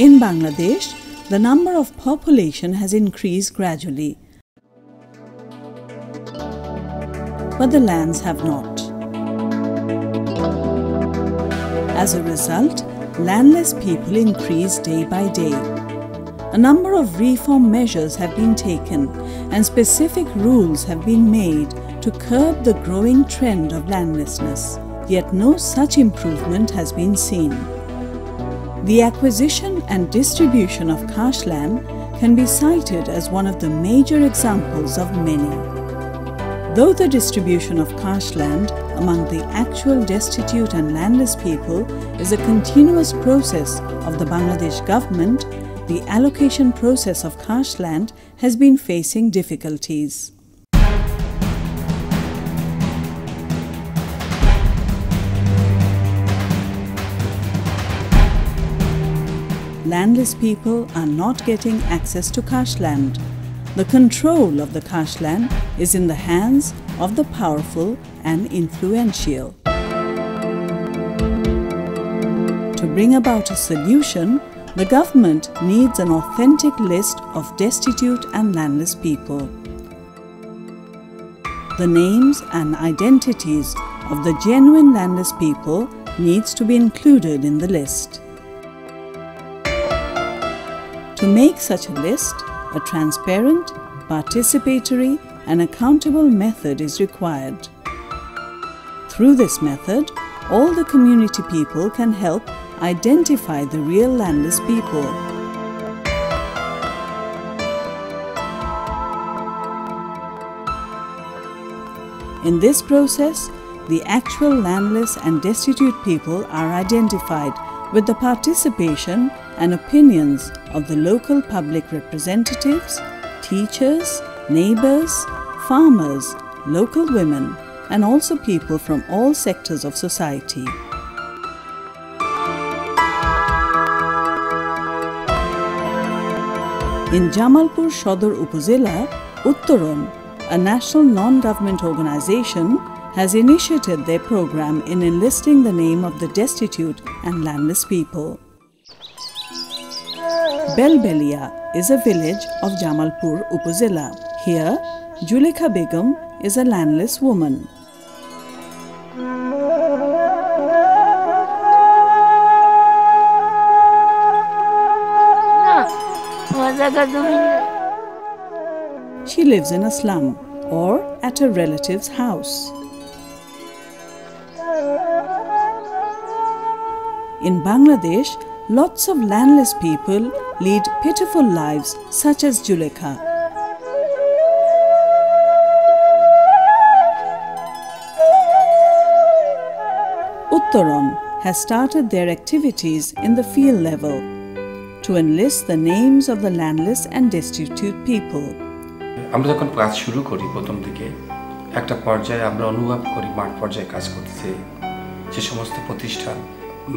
In Bangladesh, the number of population has increased gradually, but the lands have not. As a result, landless people increase day by day. A number of reform measures have been taken and specific rules have been made to curb the growing trend of landlessness, yet no such improvement has been seen. The acquisition and distribution of cash land can be cited as one of the major examples of many. Though the distribution of cash land among the actual destitute and landless people is a continuous process of the Bangladesh government, the allocation process of cash land has been facing difficulties. Landless people are not getting access to cash land. The control of the cash land is in the hands of the powerful and influential. To bring about a solution, the government needs an authentic list of destitute and landless people. The names and identities of the genuine landless people needs to be included in the list. To make such a list, a transparent, participatory and accountable method is required. Through this method, all the community people can help identify the real landless people. In this process, the actual landless and destitute people are identified with the participation and opinions of the local public representatives, teachers, neighbors, farmers, local women, and also people from all sectors of society. In Jamalpur Shodor Upazila, Uttoron, a national non-government organization, has initiated their program in enlisting the name of the destitute and landless people. Belbelia is a village of Jamalpur Upazila. Here, Julekha Begum is a landless woman. She lives in a slum or at a relative's house. In Bangladesh, lots of landless people lead pitiful lives such as Julekha. Uttoron has started their activities in the field level to enlist the names of the landless and destitute people. আমরা যখন কাজ শুরু করি প্রথম দিকে একটা পর্যায়ে আমরা অনুভব করি মাঠ পর্যায়ে কাজ করতেছে যে সমস্ত প্রতিষ্ঠান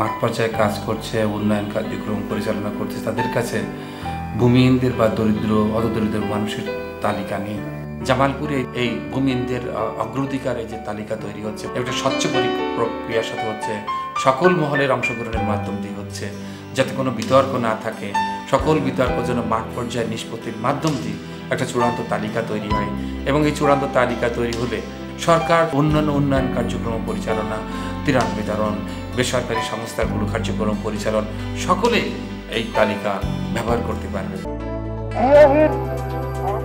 মাঠ পর্যায়ে কাজ করছে উন্নয়ন কার্যক্রম পরিচালনা করছে তাদের কাছে ভূমিহীনদের বা দরিদ্র অদরিদ্র মানুষের তালিকা নেই জামালপুরে এই ভূমিহীনদের অগ্রাধিকারের যে তালিকা তৈরি হচ্ছে একটা স্বচ্ছ প্রক্রিয়ার সাথে হচ্ছে সকল মহলের অংশগ্রহণের মাধ্যম দিয়ে হচ্ছে যাতে কোনো বিতর্ক না থাকে সকল বিতর্ক যেন মাঠ পর্যায়ে নিষ্পত্তির মাধ্যম দিয়ে একটা চূড়ান্ত তালিকা তৈরি হয় এবং এই চূড়ান্ত তালিকা তৈরি হলে সরকার অন্যান্য উন্নয়ন কার্যক্রম পরিচালনা ত্রাণ বিতরণ বেসরকারি সংস্থাগুলো কার্যক্রম পরিচালন সকলে এই তালিকা ব্যবহার করতে পারবে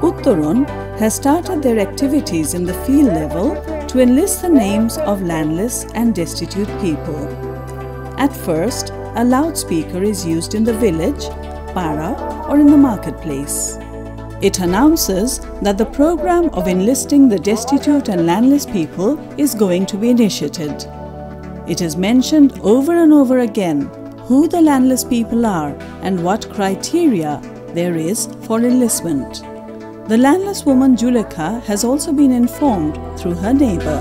Uttoron has started their activities in the field level to enlist the names of landless and destitute people. At first, a loudspeaker is used in the village, para, or in the marketplace. It announces that the program of enlisting the destitute and landless people is going to be initiated. It is mentioned over and over again who the landless people are and what criteria there is for enlistment. The landless woman Julekha has also been informed through her neighbor.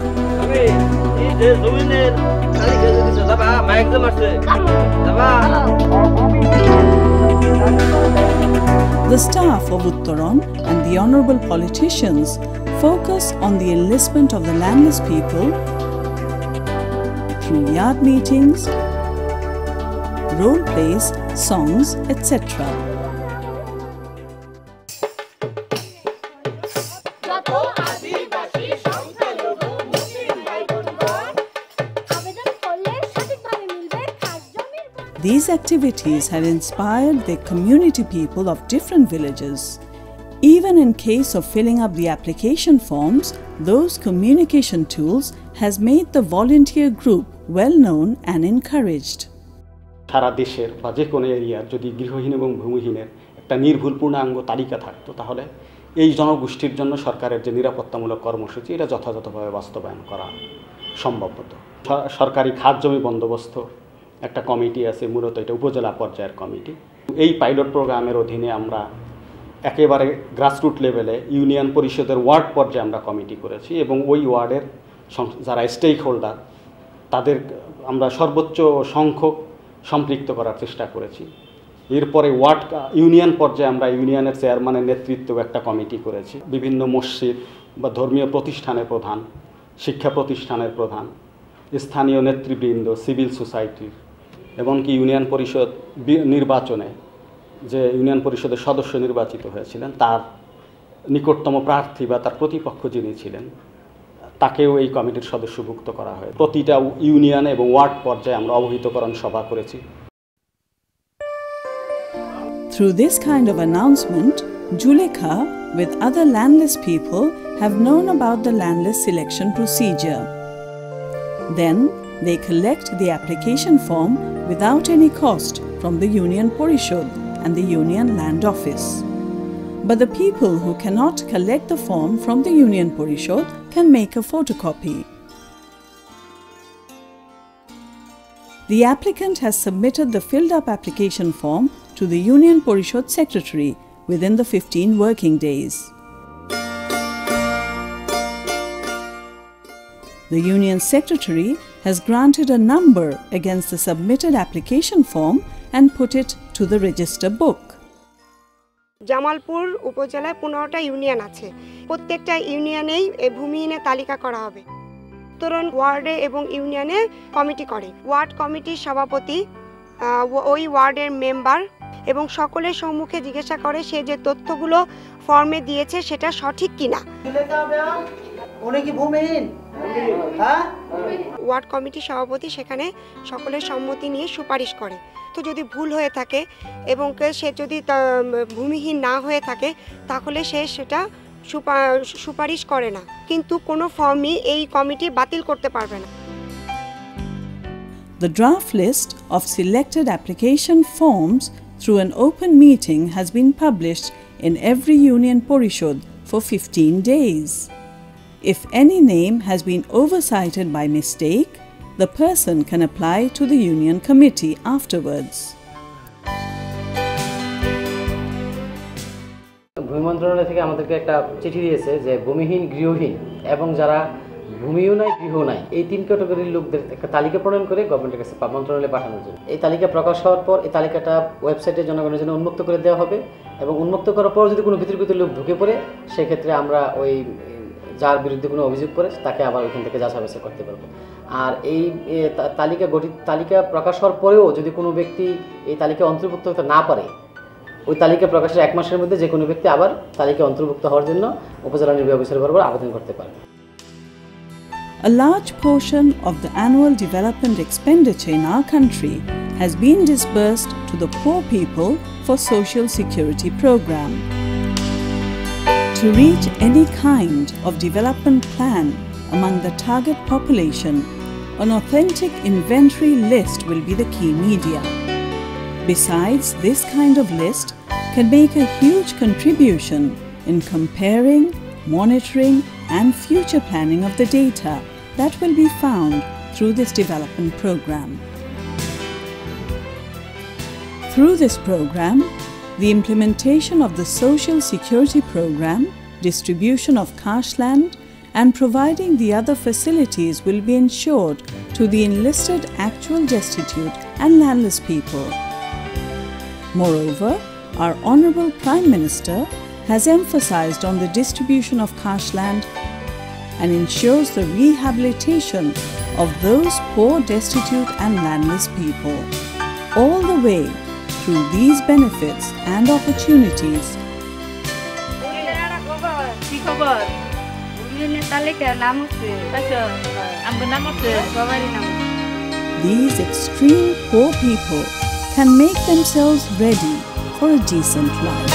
The staff of Uttoron and the honorable politicians focus on the enlistment of the landless people through yard meetings, role plays, songs, etc. These activities have inspired the community people of different villages. Even in case of filling up the application forms, those communication tools has made the volunteer group well known and encouraged. সারা দেশের বা যে কোনো এরিয়ার যদি গৃহহীন এবং ভূমিহীনের একটা নির্ভুল পূর্ণাঙ্গ তালিকা থাকতো তাহলে এই জনগোষ্ঠীর জন্য সরকারের যে নিরাপত্তামূলক কর্মসূচি এটা যথাযথভাবে বাস্তবায়ন করা সম্ভব হতো। সরকারি খাত জমি বন্দোবস্ত একটা কমিটি আছে, মূলত এটা উপজেলা পর্যায়ের কমিটি। এই পাইলট প্রোগ্রামের অধীনে আমরা একেবারে গ্রাসরুট লেভেলে ইউনিয়ন পরিষদের ওয়ার্ড পর্যায়ে আমরা কমিটি করেছি এবং ওই ওয়ার্ডের যারা স্টেক হোল্ডার তাদের আমরা সর্বোচ্চ সংখ্যক সম্পৃক্ত করার চেষ্টা করেছি। এরপরে ইউনিয়ন পর্যায়ে আমরা ইউনিয়নের চেয়ারম্যানের নেতৃত্বে একটা কমিটি করেছি। বিভিন্ন মসজিদ বা ধর্মীয় প্রতিষ্ঠানের প্রধান, শিক্ষা প্রতিষ্ঠানের প্রধান, স্থানীয় নেতৃবৃন্দ, সিভিল সোসাইটির, এমনকি ইউনিয়ন পরিষদ নির্বাচনে যে ইউনিয়ন পরিষদের সদস্য নির্বাচিত হয়েছিলেন তার নিকটতম প্রার্থী বা তার প্রতিপক্ষ যিনি ছিলেন তাকেও এই কমিটির সদস্যভুক্ত করা হয়। প্রতিটা ইউনিয়ন এবং ওয়ার্ড পর্যায়ে আমরা অবহিতকরণ সভা করেছি। Through this kind of announcement, Julekha, with other landless people, have known about the landless selection procedure. Then, they collect the application form without any cost from the Union Porishod and the Union Land Office. But the people who cannot collect the form from the Union Porishod can make a photocopy. The applicant has submitted the filled-up application form to the Union Porishod Secretary within the 15 working days. The Union Secretary has granted a number against the submitted application form and put it to the register book. Jamalpur উপজেলায় 15টা union আছে। প্রত্যেকটা ইউনিয়নেই এই ভূমিহীনের তালিকা করা হবে। তরুণ ওয়ার্ডে এবং ইউনিয়নে কমিটি করে। ওয়ার্ড কমিটির সভাপতি ওই ওয়ার্ডের মেম্বার এবং সকলের সম্মুখে জিজ্ঞাসা করে সে যে তথ্যগুলো ফর্মে দিয়েছে সেটা সঠিক কিনা। ওয়ার্ড কমিটির সভাপতি সেখানে সকলের সম্মতি নিয়ে সুপারিশ করে। তো যদি ভুল হয়ে থাকে এবং সে যদি ভূমিহীন না হয়ে থাকে তাহলে সে সেটা সুপারিশ করে না, কিন্তু কোনো ফর্মই এই কমিটি বাতিল করতে পারবে না। The draft list of selected application forms through an open meeting has been published in every Union Porishod for 15 days. If any name has been oversighted by mistake, the person can apply to the Union Committee afterwards. ভূমি মন্ত্রণালয় থেকে আমাদেরকে একটা চিঠি দিয়েছে যে ভূমিহীন, গৃহহীন এবং যারা ভূমিও নাই গৃহ নাই এই 3 ক্যাটাগরির লোকদের একটা তালিকা প্রণয়ন করে গভর্নমেন্টের কাছে মন্ত্রণালয়ে পাঠানোর জন্য। এই তালিকা প্রকাশ হওয়ার পর এই তালিকাটা ওয়েবসাইটে জনগণের জন্য উন্মুক্ত করে দেওয়া হবে এবং উন্মুক্ত করার পর যদি কোনো বিতর্কিত লোক ঢুকে পড়ে সেক্ষেত্রে আমরা ওই যার বিরুদ্ধে কোনো অভিযোগ করে তাকে আবার ওইখান থেকে যাচাই বাছাই করতে পারবো। আর এই তালিকা প্রকাশ হওয়ার পরেও যদি কোনো ব্যক্তি এই তালিকায় অন্তর্ভুক্ত হতে না পারে, ওই তালিকা প্রকাশের 1 মাসের মধ্যে যে কোনো ব্যক্তি আবার তালিকায় অন্তর্ভুক্ত হওয়ার জন্য উপজেলা নির্বাহী অফিসার বরাবর আবেদন করতে পারে। A large portion of the annual development expenditure in our country has been disbursed to the poor people for Social Security program. To reach any kind of development plan among the target population, an authentic inventory list will be the key media. Besides, this kind of list can make a huge contribution in comparing, monitoring, and future planning of the data that will be found through this development program. Through this program, the implementation of the Social Security program, distribution of cash land, and providing the other facilities will be ensured to the enlisted actual destitute and landless people. Moreover, our Honorable Prime Minister has emphasized on the distribution of cash land and ensures the rehabilitation of those poor, destitute and landless people. all the way through these benefits and opportunities. কি খবর? ইউনিয়নের তালিকায় নাম হচ্ছে আমার নাম হচ্ছে সবারই নাম। These extreme poor people can make themselves ready for a decent life.